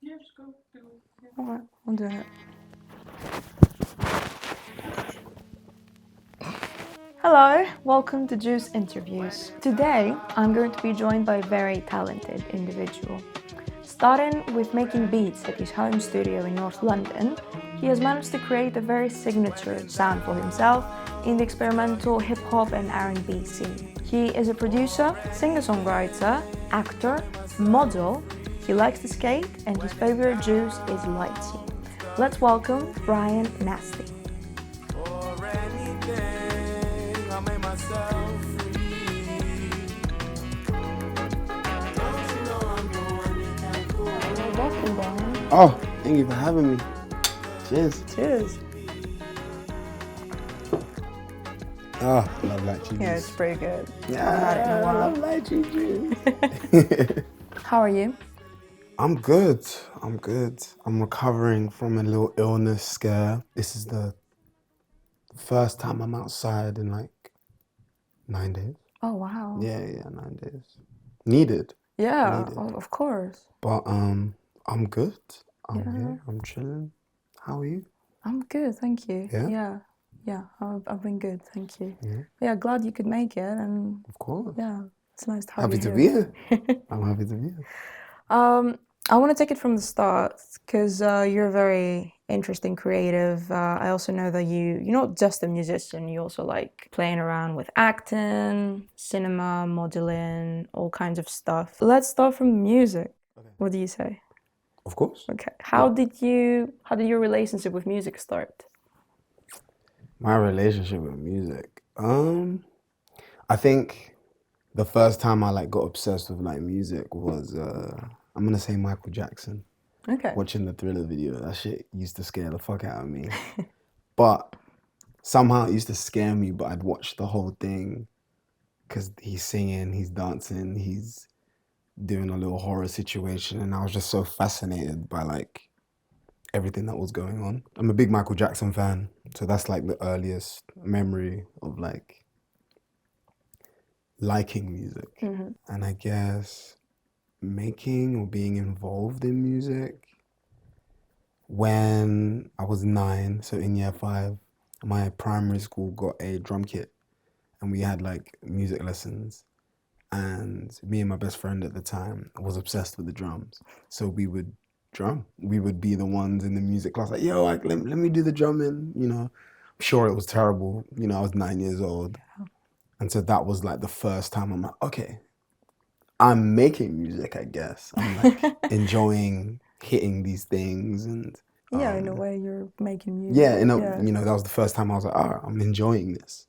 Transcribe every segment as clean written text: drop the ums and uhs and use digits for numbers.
Yeah, just go. Yeah. Alright, I'm doing it. Hello, welcome to Juice Interviews. Today, I'm going to be joined by a very talented individual. Starting with making beats at his home studio in North London, he has managed to create a very signature sound for himself in the experimental hip-hop and R&B scene. He is a producer, singer-songwriter, actor, model. He likes to skate, and his favorite juice is lychee. Let's welcome Brian Nasty. Welcome, Brian. Oh, thank you for having me. Cheers. Cheers. Oh, I love lychee juice. Yeah, it's pretty good. Yeah, I've had it in a I while. love lychee juice. How are you? I'm good. I'm recovering from a little illness scare. This is the first time I'm outside in like 9 days. Oh, wow. Yeah, 9 days. Needed. Yeah, of course. But I'm good. I'm Yeah. here. I'm chilling. How are you? I'm good, thank you. Yeah? Yeah, I've been good, thank you. Yeah. Yeah, glad you could make it, and Of course. yeah, it's nice to have Happy you to here. be here. I'm happy to be here. I want to take it from the start because you're very interesting, creative. I also know that you're not just a musician. You also like playing around with acting, cinema, modeling, all kinds of stuff. Let's start from the music. Okay. What do you say? Of course. Okay. How did your relationship with music start? My relationship with music. I think the first time I like got obsessed with like music was I'm gonna say Michael Jackson. Okay. Watching the Thriller video, that shit used to scare the fuck out of me. But somehow it used to scare me, but I'd watch the whole thing because he's singing, he's dancing, he's doing a little horror situation, and I was just so fascinated by like everything that was going on. I'm a big Michael Jackson fan, so that's like the earliest memory of like liking music. And I guess making or being involved in music when I was 9, so in year 5, my primary school got a drum kit and we had like music lessons, and me and my best friend at the time was obsessed with the drums, so we would drum. We would be the ones in the music class like, yo, like, let me do the drumming, you know. I'm sure it was terrible, you know, I was 9 years old. And so that was like the first time I'm like, okay, I'm making music, I guess. I'm like enjoying hitting these things and Yeah, in a way you're making music. yeah, you know, that was the first time I was like, oh, I'm enjoying this.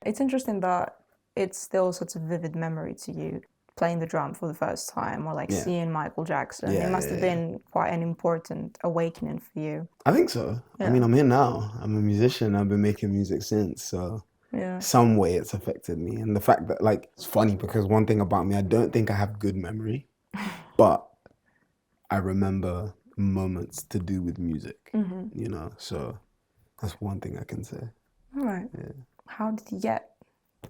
It's interesting that it's still such a vivid memory to you, playing the drum for the first time or like seeing Michael Jackson. It must have been quite an important awakening for you. I think so. I mean, I'm here now. I'm a musician. I've been making music since, so Yeah. some way it's affected me. And the fact that, like, it's funny because one thing about me, I don't think I have good memory, but I remember moments to do with music, you know, so that's one thing I can say. All right. Yeah. How did you get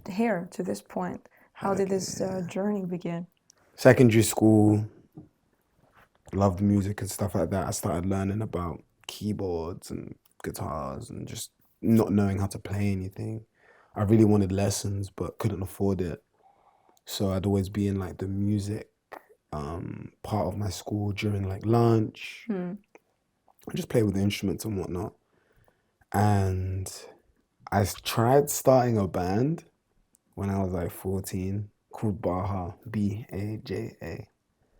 here to this point? How did this journey begin? Secondary school, loved music and stuff like that. I started learning about keyboards and guitars and just not knowing how to play anything. I really wanted lessons but couldn't afford it. So I'd always be in like the music part of my school during like lunch. I just play with the instruments and whatnot. And I tried starting a band when I was like 14 called Baja, Baja.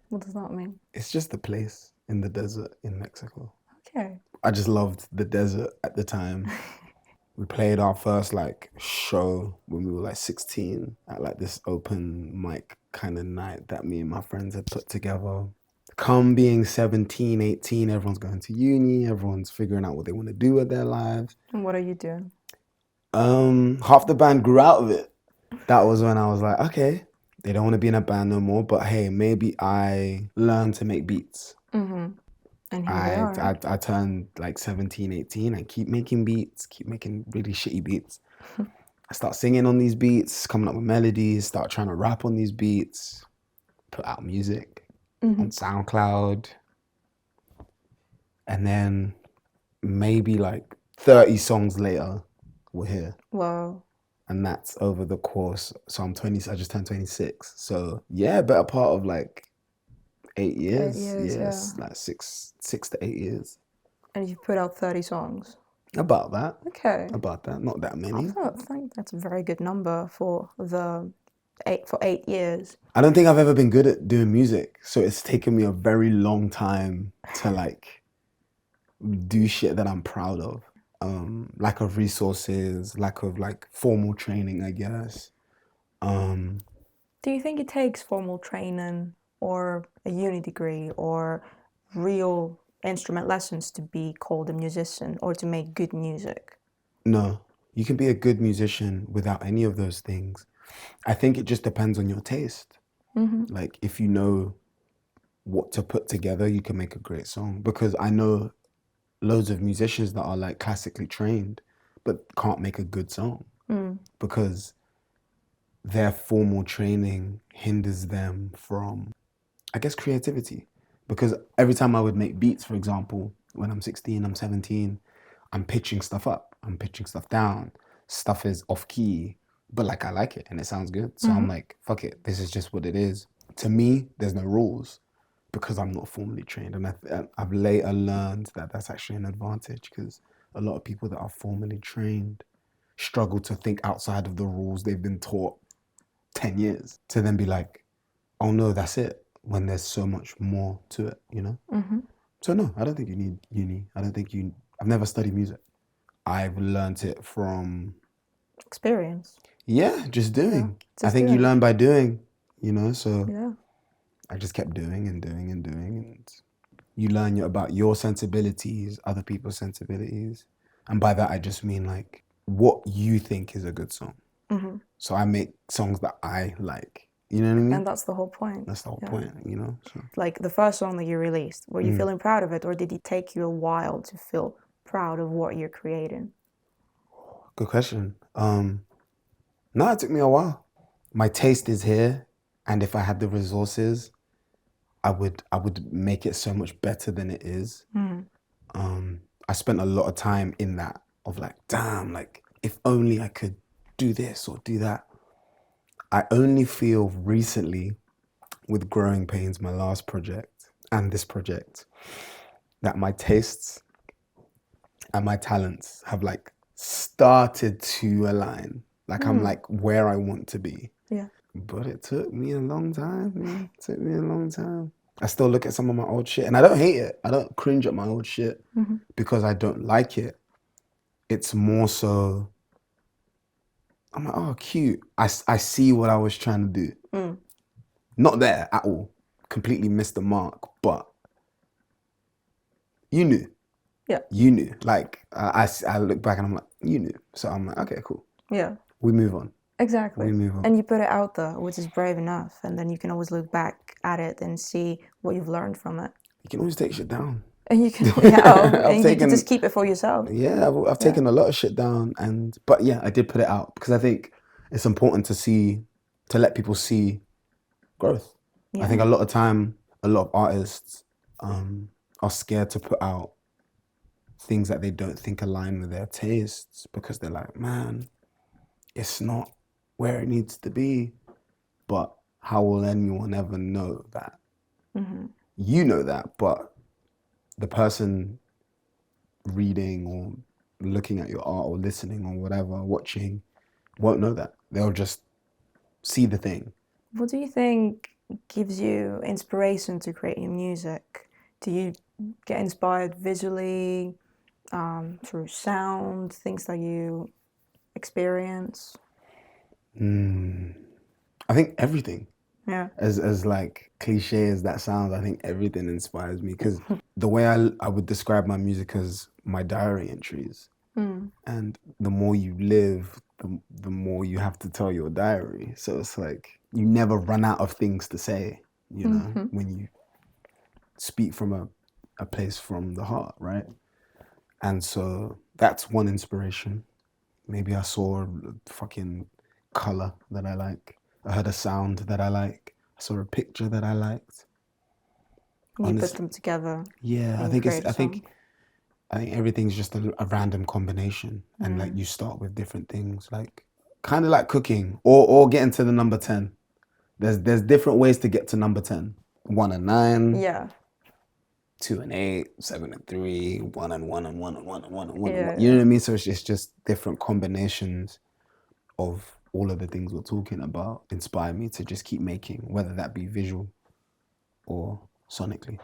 What does that mean? It's just a place in the desert in Mexico. Okay. I just loved the desert at the time. We played our first like show when we were like 16 at like this open mic kind of night that me and my friends had put together. Come being 17, 18, everyone's going to uni, everyone's figuring out what they want to do with their lives. And what are you doing? Half the band grew out of it. That was when I was like, okay, they don't want to be in a band no more, but hey, maybe I learned to make beats. And here we are. I turned like 17, 18. I keep making beats, keep making really shitty beats. I start singing on these beats, coming up with melodies, start trying to rap on these beats, put out music on SoundCloud. And then maybe like 30 songs later, we're here. Wow. And that's over the course. So I'm 20, I just turned 26. So yeah, better part of like 8 years. 8 years, Yes, yeah. like six to 8 years. And you've put out 30 songs. About that. Okay. About that. Not that many. I think that's a very good number for 8 years. I don't think I've ever been good at doing music. So it's taken me a very long time to like do shit that I'm proud of. Lack of resources, lack of like formal training, I guess. Do you think it takes formal training or a uni degree or real instrument lessons to be called a musician or to make good music? No, you can be a good musician without any of those things. I think it just depends on your taste. Like if you know what to put together, you can make a great song. Because I know loads of musicians that are like classically trained but can't make a good song because their formal training hinders them from, I guess, creativity. Because every time I would make beats, for example, when I'm 16, I'm 17, I'm pitching stuff up, I'm pitching stuff down, stuff is off key, but like I like it and it sounds good. So I'm like, fuck it, this is just what it is. To me, there's no rules because I'm not formally trained. And I've later learned that that's actually an advantage because a lot of people that are formally trained struggle to think outside of the rules they've been taught 10 years to then be like, oh no, that's it, when there's so much more to it, you know? So no, I don't think you need uni. I've never studied music. I've learned it from, Experience. just doing. I just think you doing. learn by doing, you know? So Yeah. I just kept doing and doing and doing. And you learn about your sensibilities, other people's sensibilities. And by that, I just mean like what you think is a good song. So I make songs that I like. You know what I mean? And that's the whole point. That's the whole Yeah. point, you know? So. Like the first song that you released, were you feeling proud of it or did it take you a while to feel proud of what you're creating? Good question. No, it took me a while. My taste is here, and if I had the resources, I would make it so much better than it is. I spent a lot of time in that of like, damn, like if only I could do this or do that. I only feel recently with Growing Pains, my last project, and this project, that my tastes and my talents have like started to align. Like I'm like where I want to be. Yeah. But it took me a long time, man. It took me a long time. I still look at some of my old shit and I don't hate it. I don't cringe at my old shit because I don't like it. It's more so, I'm like, oh, cute. I see what I was trying to do. Not there at all. Completely missed the mark, but you knew. Yeah. You knew. Like, I look back and I'm like, you knew. So I'm like, okay, cool. Yeah. We move on. Exactly. We move on. And you put it out there, which is brave enough. And then you can always look back at it and see what you've learned from it. You can always take shit down. And you can, and you can just keep it for yourself. Yeah, I've taken a lot of shit down, but yeah, I did put it out because I think it's important to let people see growth. I think a lot of time, a lot of artists are scared to put out things that they don't think align with their tastes because they're like, man, it's not where it needs to be. But how will anyone ever know that? You know that, but the person reading or looking at your art or listening or whatever, watching, won't know that. They'll just see the thing. What do you think gives you inspiration to create your music? Do you get inspired visually, through sound, things that you experience? I think everything. Yeah. As like cliche as that sounds, I think everything inspires me because the way I would describe my music as my diary entries. And the more you live, the more you have to tell your diary. So it's like you never run out of things to say, you know, when you speak from a place from the heart, right? And so that's one inspiration. Maybe I saw a fucking color that I like. I heard a sound that I like. I saw a picture that I liked. You put them together. Yeah, and I you think create a song. I think everything's just a random combination, and like you start with different things, like kind of like cooking or getting to the number 10. There's different ways to get to number 10. 1 and 9. Yeah. 2 and 8, 7 and 3, 1 and 1 and 1 and 1 and 1 and 1 and 1. Yeah, You know what I mean? So it's just different combinations of all of the things we're talking about inspire me to just keep making, whether that be visual or sonically.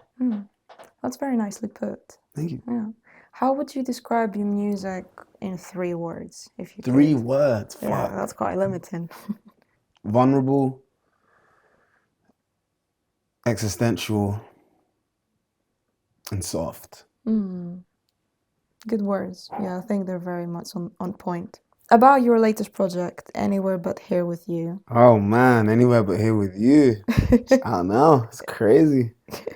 That's very nicely put. Thank you. Yeah. How would you describe your music in 3 words, if you 3 could? words. Yeah, Fuck. that's quite limiting. Vulnerable, existential, and soft. Good words. Yeah, I think they're very much on point. About your latest project, Anywhere But Here With You. Oh man, anywhere but here with you. I don't know. It's crazy.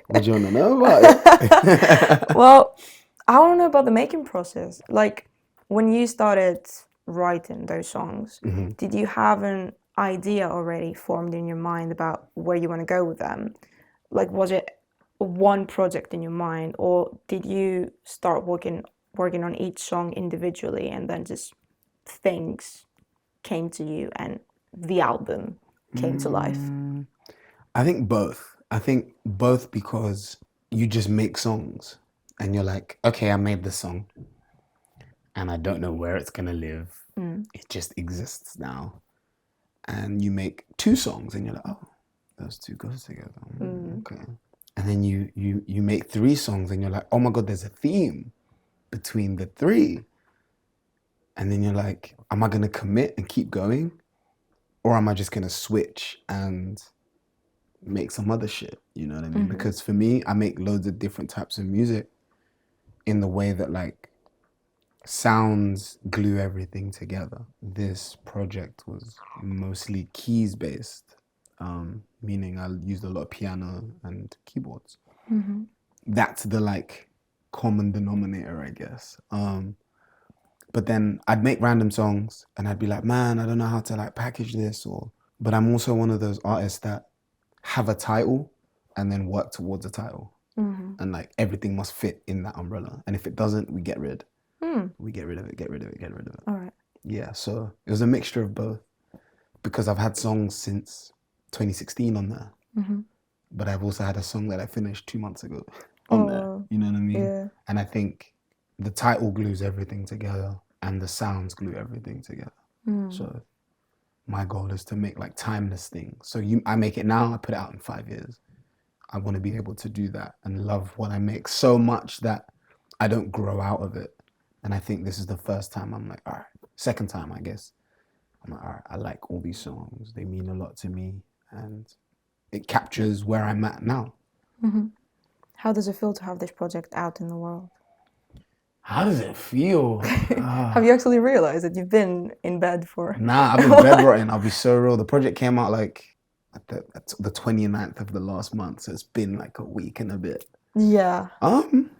What do you want to know about it? Well, I want to know about the making process. Like, when you started writing those songs, did you have an idea already formed in your mind about where you want to go with them? Like, was it one project in your mind, or did you start working on each song individually, and then just things came to you and the album came to life? I think both. I think both because you just make songs and you're like, okay, I made this song and I don't know where it's going to live. It just exists now. And you make 2 songs and you're like, oh, those 2 goes together. Okay. And then you make 3 songs and you're like, oh my God, there's a theme between the 3. And then you're like, am I going to commit and keep going? Or am I just going to switch and make some other shit? You know what I mean? Because for me, I make loads of different types of music in the way that like sounds glue everything together. This project was mostly keys based, meaning I used a lot of piano and keyboards. That's the like common denominator, I guess. But then I'd make random songs and I'd be like, man, I don't know how to like package this but I'm also one of those artists that have a title and then work towards a title. And like everything must fit in that umbrella. And if it doesn't, we get rid. We get rid of it, get rid of it, get rid of it. All right. Yeah, so it was a mixture of both because I've had songs since 2016 on there. But I've also had a song that I finished 2 months ago on there. You know what I mean? Yeah. And I think the title glues everything together and the sounds glue everything together. So my goal is to make like timeless things. So I make it now, I put it out in 5 years. I want to be able to do that and love what I make so much that I don't grow out of it. And I think this is the first time I'm like, all right, second time, I guess. I'm like, all right, I like all these songs. They mean a lot to me and it captures where I'm at now. How does it feel to have this project out in the world? How does it feel? Have you actually realized that you've been in bed for... Nah, I've been bedrotting. I'll be so real. The project came out like at the 29th of the last month. So it's been like a week and a bit. Yeah. Haven't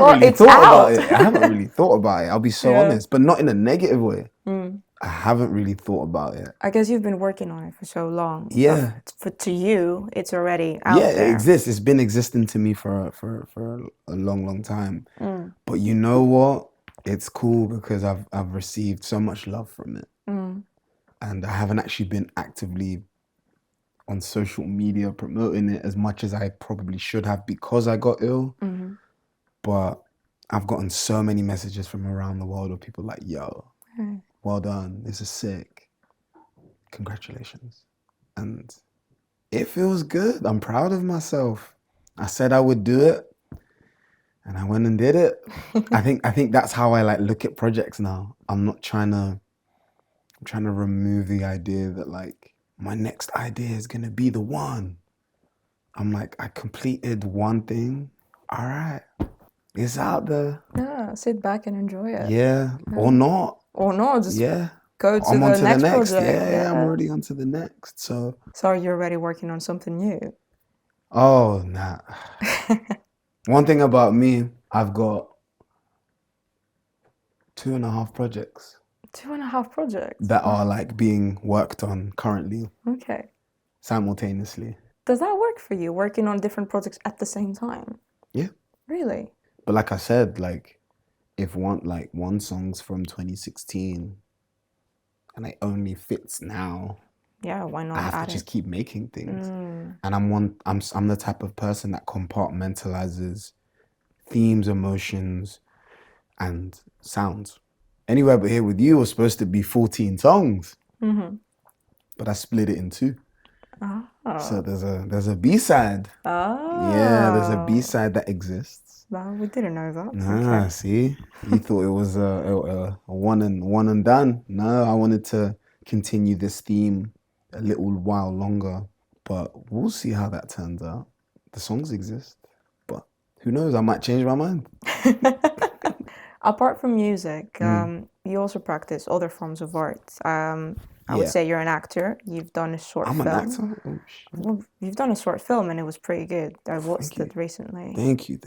Well, really it's thought out. about it. I haven't really thought about it. I'll be so Yeah. honest, but not in a negative way. I haven't really thought about it. I guess you've been working on it for so long. Yeah. But to you, it's already out Yeah, there. it exists. It's been existing to me for a long, long time. But you know what? It's cool because I've received so much love from it. And I haven't actually been actively on social media promoting it as much as I probably should have because I got ill. But I've gotten so many messages from around the world of people like, yo, well done. This is sick. Congratulations. And it feels good. I'm proud of myself. I said I would do it and I went and did it. I think that's how I like look at projects now. I'm trying to remove the idea that like my next idea is going to be the one. I'm like, I completed one thing. All right. It's out there. Yeah, sit back and enjoy it. Yeah. Or not. Or not, just Yeah. go to I'm the on to next the next. project. Yeah, I'm already on to the next. So you're already working on something new. oh, nah. One thing about me, I've got 2.5 projects 2.5 projects? that are like being worked on currently, Okay. simultaneously. Does that work for you, working on different projects at the same time? Yeah. Really? But like I said, like if one song's from 2016 and it only fits now, Yeah, why I not have to add just it? keep making things. And I'm the type of person that compartmentalizes themes, emotions, and sounds. Anywhere But Here with You was supposed to be 14 songs, but I split it in two. So there's a B-side. Yeah, there's a B-side that exists. Well, we didn't know that. Ah, see, you thought it was a one and done. No, I wanted to continue this theme a little while longer, but we'll see how that turns out. The songs exist, but who knows? I might change my mind. Apart from music, you also practice other forms of art. I would Yeah. say you're an actor. You've done a short I'm film. an actor. Oh, shit. Well, you've done a short film and it was pretty good. I watched it recently. Thank you.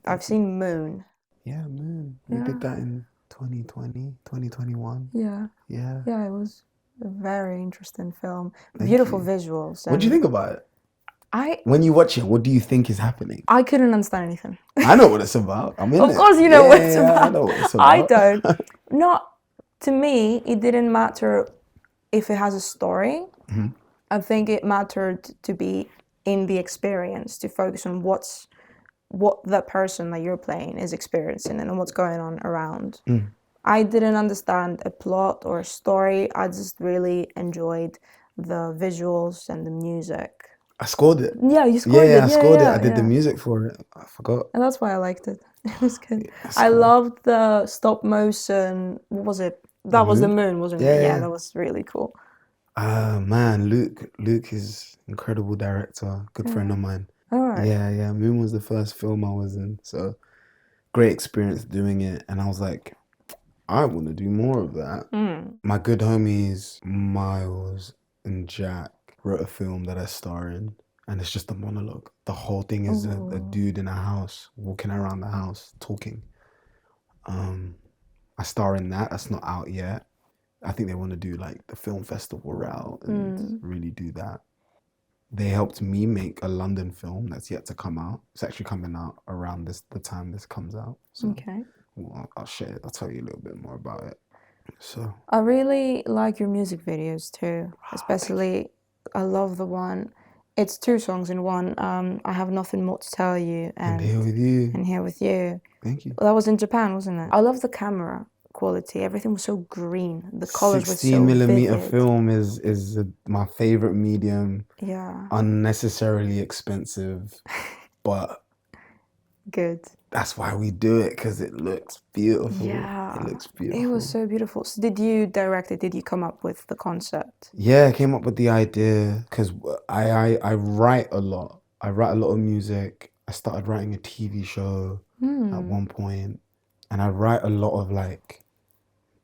I've seen Moon. Yeah, man. We did that in 2020, 2021. Yeah. Yeah. Yeah, it was a very interesting film. Thank Beautiful you. visuals. What do you think about it? I When you watch it, what do you think is happening? I couldn't understand anything. I know what it's about. I'm in Of it. course you know what it's Yeah, about. I know what it's about. I don't. Not to me, it didn't matter if it has a story. I think it mattered to be in the experience, to focus on what the person that you're playing is experiencing and what's going on around. I didn't understand a plot or a story. I just really enjoyed the visuals and the music. I scored it. Yeah, you scored it. Yeah, I scored it. Yeah, I did the yeah. music for it. I forgot. And that's why I liked it. It was good. That's I cool. loved the stop motion. What was it? That was the moon, wasn't it? Yeah, Yeah, yeah. that was really cool. Man, Luke is incredible director, good friend of mine. All right. Yeah. Moon was the first film I was in, so great experience doing it. And I was like, I want to do more of that. My good homies Miles and Jack wrote a film that I star in, and it's just a monologue. The whole thing is a dude in a house walking around the house talking. I star in that. That's not out yet. I think they want to do like the film festival route and really do that. They helped me make a London film that's yet to come out. It's actually coming out around the time this comes out. So Okay. I'll share it. I'll tell you a little bit more about it. So I really like your music videos too. Especially, I love the one. It's two songs in one. I have nothing more to tell you, and here with you. and here with you. Thank you. That was in Japan, wasn't it? I love the camera quality. Everything was so green. The colors were so 16 millimeter vivid. film is my favorite medium. Yeah. Unnecessarily expensive, but Good. that's why we do it, because it looks beautiful. Yeah. It looks beautiful. It was so beautiful. So did you direct it? Did you come up with the concept? Yeah, I came up with the idea because I write a lot. I write a lot of music. I started writing a TV show at one point, and I write a lot of like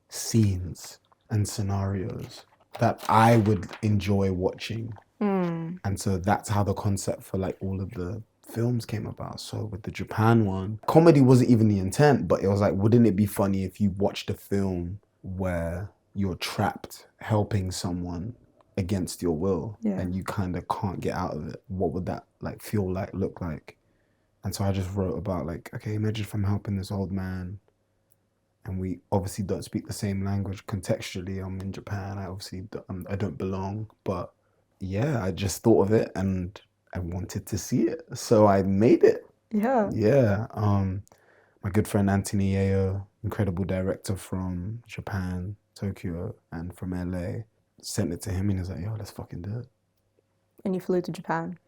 scenes and scenarios that I would enjoy watching. And so that's how the concept for like all of the films came about. So with the Japan one, comedy wasn't even the intent, but it was like, wouldn't it be funny if you watched a film where you're trapped helping someone against your will and you kind of can't get out of it? What would that like feel like, look like? And so I just wrote about like, okay, imagine if I'm helping this old man and we obviously don't speak the same language. Contextually, I'm in Japan. I don't belong, but yeah, I just thought of it and I wanted to see it, so I made it. Yeah. Yeah. My good friend Anthony Yeo, incredible director from Japan, Tokyo, and from LA, sent it to him and he was like, yo, let's fucking do it. And you flew to Japan.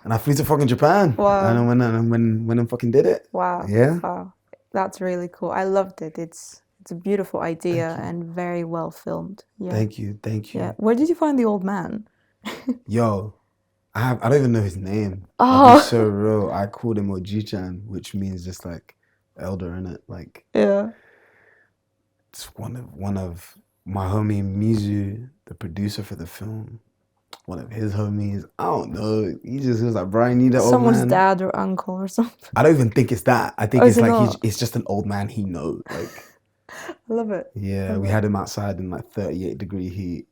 And I flew to fucking Japan. Wow. And when I fucking did it. Wow. Yeah. Wow. That's really cool. I loved it. It's a beautiful idea and very well filmed. Yeah. Thank you. Yeah. Where did you find the old man? Yo, I don't even know his name. Oh. I'll be so real. I called him Oji-chan, which means just like elder, innit? Like, yeah. It's one of my homie Mizu, the producer for the film. One of his homies, I don't know. He just was like, Brian, you need an old man. Someone's dad or uncle or something. I don't even think it's that. I think it's like it's just an old man he knows. Like, I love it. Yeah, we had him outside in like 38-degree heat.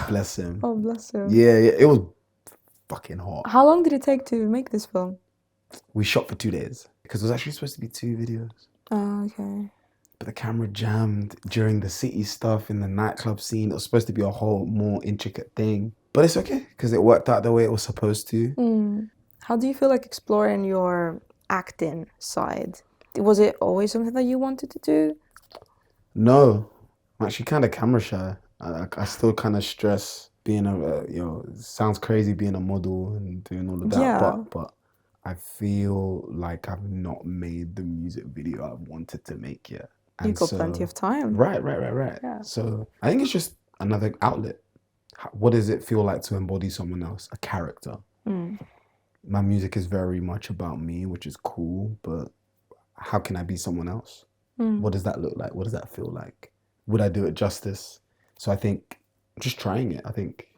Bless him. Oh, bless him. Yeah, it was fucking hot. How long did it take to make this film? We shot for 2 days because it was actually supposed to be 2 videos. Oh, okay. But the camera jammed during the city stuff in the nightclub scene. It was supposed to be a whole more intricate thing. But it's okay because it worked out the way it was supposed to. How do you feel like exploring your acting side? Was it always something that you wanted to do? No, I'm actually kind of camera shy. I still kind of stress being it sounds crazy being a model and doing all of that. Yeah. But I feel like I've not made the music video I've wanted to make yet. You got plenty of time. Right. Yeah. So I think it's just another outlet. What does it feel like to embody someone else, a character? My music is very much about me, which is cool, but how can I be someone else? What does that look like? What does that feel like? Would I do it justice? So I think just trying it. I think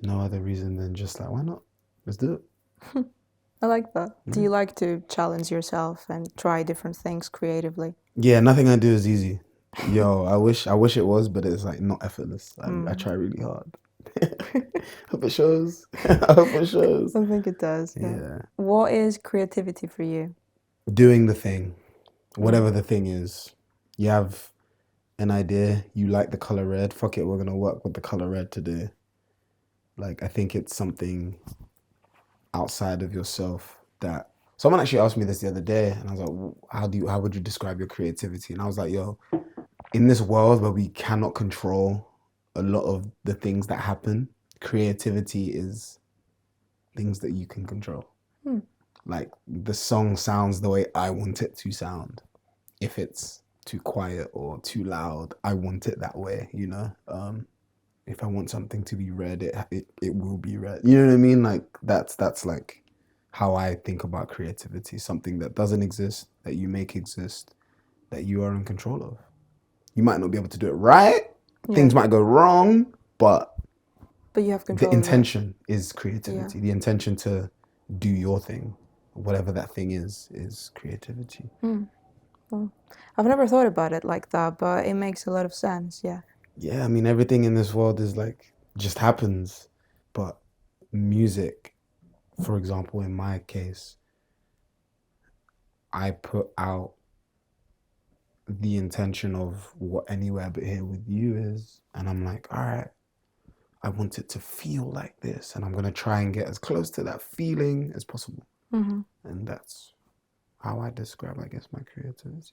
no other reason than just like, why not? Let's do it. I like that. Do you like to challenge yourself and try different things creatively? Yeah, nothing I do is easy. Yo, I wish it was, but it's like not effortless. I try really hard. Hope it shows. I hope it shows. I think it does. Yeah. What is creativity for you? Doing the thing, whatever the thing is. You have an idea, you like the color red, fuck it, we're gonna work with the color red today. Like, I think it's something outside of yourself that someone actually asked me this the other day, and I was like, how would you describe your creativity? And I was like, yo, in this world where we cannot control a lot of the things that happen, creativity is things that you can control. Like, the song sounds the way I want it to sound. If it's too quiet or too loud, I want it that way, you know? If I want something to be read, it will be read. You know what I mean? Like, that's like how I think about creativity. Something that doesn't exist, that you make exist, that you are in control of. You might not be able to do it right. Yeah. Things might go wrong, but you have control. The intention is creativity. Yeah. The intention to do your thing, whatever that thing is creativity. Well, I've never thought about it like that, but it makes a lot of sense. Yeah. Yeah, I mean, everything in this world is like, just happens. But music, for example, in my case, I put out the intention of what Anywhere But Here With You is. And I'm like, all right, I want it to feel like this. And I'm going to try and get as close to that feeling as possible. And that's how I describe, I guess, my creativity.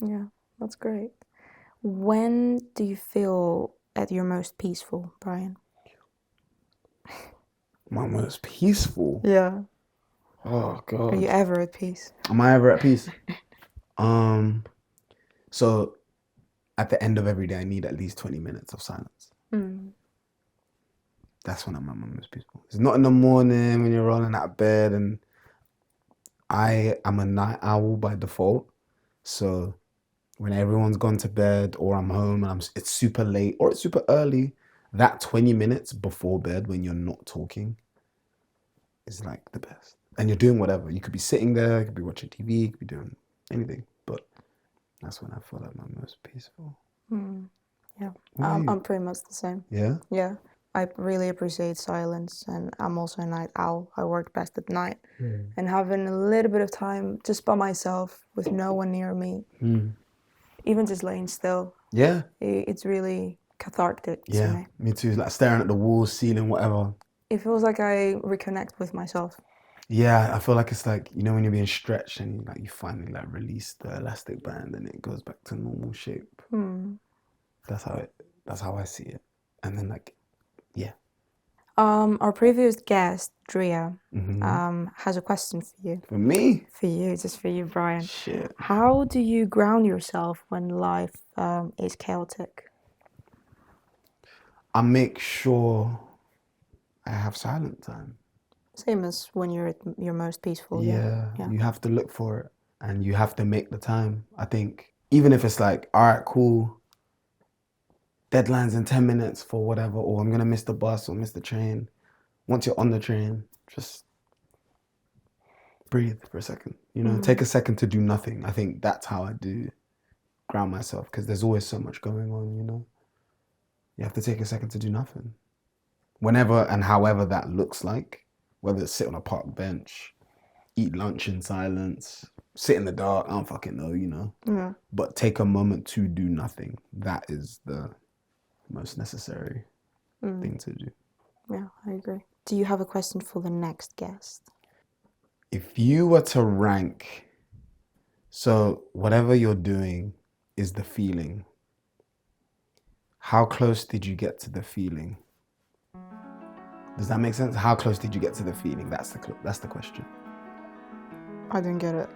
Yeah, that's great. When do you feel at your most peaceful, Brian? My most peaceful? Yeah. Oh, God. Are you ever at peace? Am I ever at peace? So at the end of every day, I need at least 20 minutes of silence. That's when I'm at my most peaceful. It's not in the morning when you're rolling out of bed, and I am a night owl by default. So when everyone's gone to bed, or I'm home and it's super late or it's super early, that 20 minutes before bed when you're not talking is like the best. And you're doing whatever. You could be sitting there, you could be watching TV, you could be doing anything. But that's when I feel like my most peaceful. Yeah, I'm pretty much the same. Yeah? Yeah. I really appreciate silence, and I'm also a night owl. I work best at night. And having a little bit of time just by myself with no one near me, even just laying still. Yeah. It's really cathartic to me. Me too. Like staring at the walls, ceiling, whatever. It feels like I reconnect with myself. Yeah, I feel like it's like, you know, when you're being stretched and you finally like release the elastic band and it goes back to normal shape. That's how I see it. And then like, yeah. Our previous guest, Drea, has a question for you. For me? For you, just for you, Brian. Shit. How do you ground yourself when life is chaotic? I make sure I have silent time. Same as when you're at your most peaceful. Yeah, you have to look for it and you have to make the time. I think even if it's like, all right, cool, deadline's in 10 minutes for whatever, or I'm going to miss the bus or miss the train. Once you're on the train, just breathe for a second. You know, take a second to do nothing. I think that's how I do ground myself, because there's always so much going on, you know. You have to take a second to do nothing. whenever and however that looks like, whether it's sit on a park bench, eat lunch in silence, sit in the dark, I don't fucking know, you know. Yeah. But take a moment to do nothing. That is the most necessary thing to do. Yeah, I agree. Do you have a question for the next guest? If you were to rank, so whatever you're doing is the feeling. How close did you get to the feeling? Does that make sense? How close did you get to the feeling? That's the question. I didn't get it.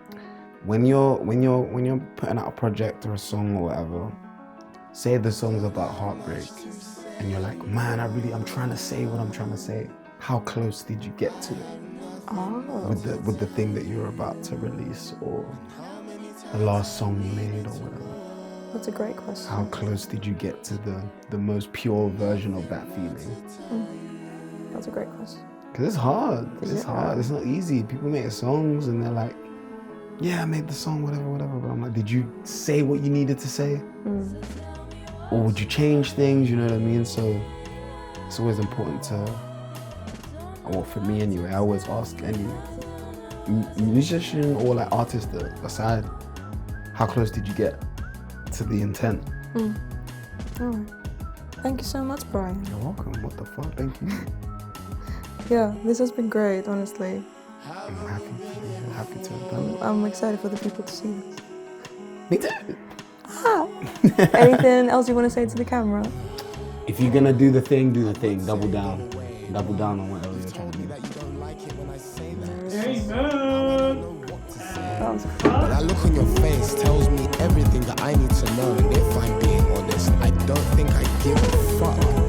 When you're putting out a project or a song or whatever, say the song's about heartbreak, and you're like, man, I'm trying to say what I'm trying to say. How close did you get to it? With the thing that you're about to release, or the last song you made, or whatever. That's a great question. How close did you get to the most pure version of that feeling? That's a great question. Because it's hard. It's hard. It's not easy. People make songs and they're like, yeah, I made the song, whatever. But I'm like, did you say what you needed to say? Or would you change things? You know what I mean? So it's always important to, well, for me anyway, I always ask any musician or like artist aside, how close did you get to the intent? All right. Thank you so much, Brian. You're welcome. What the fuck? Thank you. Yeah, this has been great, honestly. I'm happy to have done it. I'm excited for the people to see this. Me too. Anything else you want to say to the camera? If you're gonna do the thing, do the thing. Double down on whatever you're trying to do. That was But that look on your face tells me everything that I need to know. And if I'm being honest, I don't think I give a fuck.